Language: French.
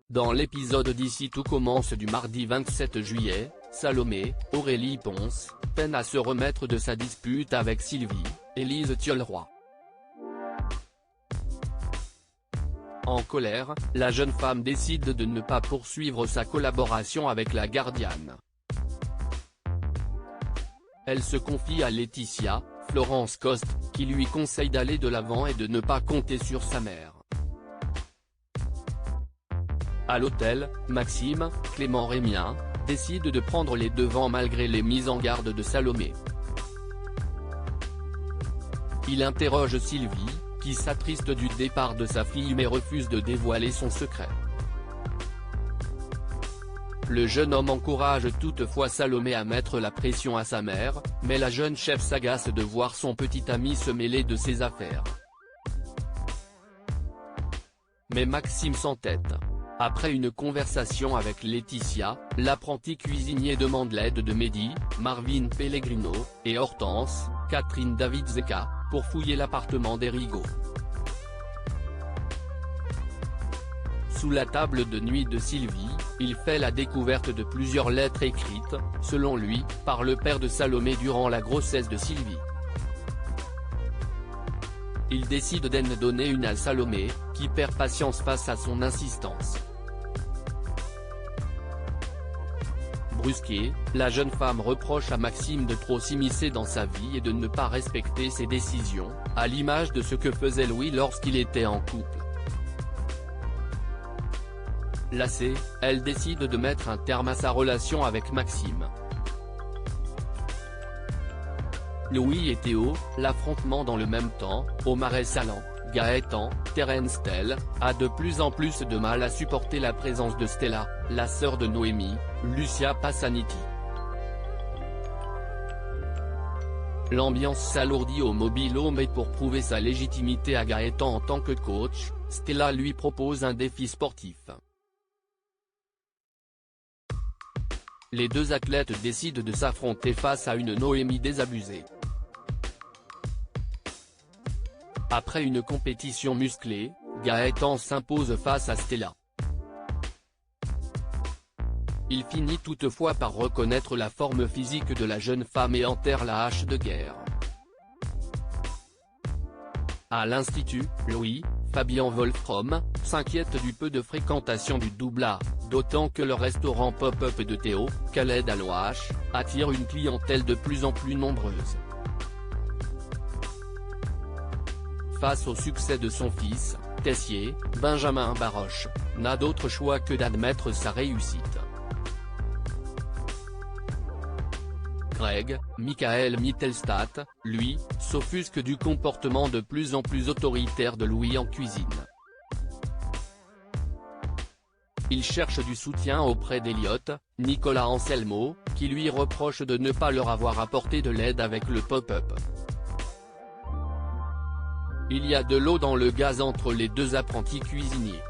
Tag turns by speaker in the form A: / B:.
A: Dans l'épisode d'Ici tout commence du mardi 27 juillet, Salomé, Aurélie Ponce, peine à se remettre de sa dispute avec Sylvie, Élise Thiolroy. En colère, la jeune femme décide de ne pas poursuivre sa collaboration avec la gardienne. Elle se confie à Laetitia, Florence Coste, qui lui conseille d'aller de l'avant et de ne pas compter sur sa mère. À l'hôtel, Maxime, Clément Rémien, décide de prendre les devants malgré les mises en garde de Salomé. Il interroge Sylvie, qui s'attriste du départ de sa fille mais refuse de dévoiler son secret. Le jeune homme encourage toutefois Salomé à mettre la pression à sa mère, mais la jeune chef s'agace de voir son petit ami se mêler de ses affaires. Mais Maxime s'entête. Après une conversation avec Laetitia, l'apprenti cuisinier demande l'aide de Mehdi, Marvin Pellegrino, et Hortense, Catherine David-Zeka, pour fouiller l'appartement des Rigaud. Sous la table de nuit de Sylvie, il fait la découverte de plusieurs lettres écrites, selon lui, par le père de Salomé durant la grossesse de Sylvie. Il décide d'en donner une à Salomé, qui perd patience face à son insistance. Brusquée, la jeune femme reproche à Maxime de trop s'immiscer dans sa vie et de ne pas respecter ses décisions, à l'image de ce que faisait Louis lorsqu'il était en couple. Lassée, elle décide de mettre un terme à sa relation avec Maxime. Louis et Théo, l'affrontement dans le même temps, au Marais Salant, Gaëtan, Terence Tell, a de plus en plus de mal à supporter la présence de Stella, la sœur de Noémie, Lucia Passaniti. L'ambiance s'alourdit au Mobile Home et pour prouver sa légitimité à Gaëtan en tant que coach, Stella lui propose un défi sportif. Les deux athlètes décident de s'affronter face à une Noémie désabusée. Après une compétition musclée, Gaëtan s'impose face à Stella. Il finit toutefois par reconnaître la forme physique de la jeune femme et enterre la hache de guerre. À l'Institut, Louis, Fabien Wolfrom, s'inquiète du peu de fréquentation du double A, d'autant que le restaurant pop-up de Théo, Khaled Alouache, attire une clientèle de plus en plus nombreuse. Face au succès de son fils, Tessier, Benjamin Baroche, n'a d'autre choix que d'admettre sa réussite. Greg, Michael Mittelstadt, lui, s'offusque du comportement de plus en plus autoritaire de Louis en cuisine. Il cherche du soutien auprès d'Eliott, Nicolas Anselmo, qui lui reproche de ne pas leur avoir apporté de l'aide avec le pop-up. Il y a de l'eau dans le gaz entre les deux apprentis cuisiniers.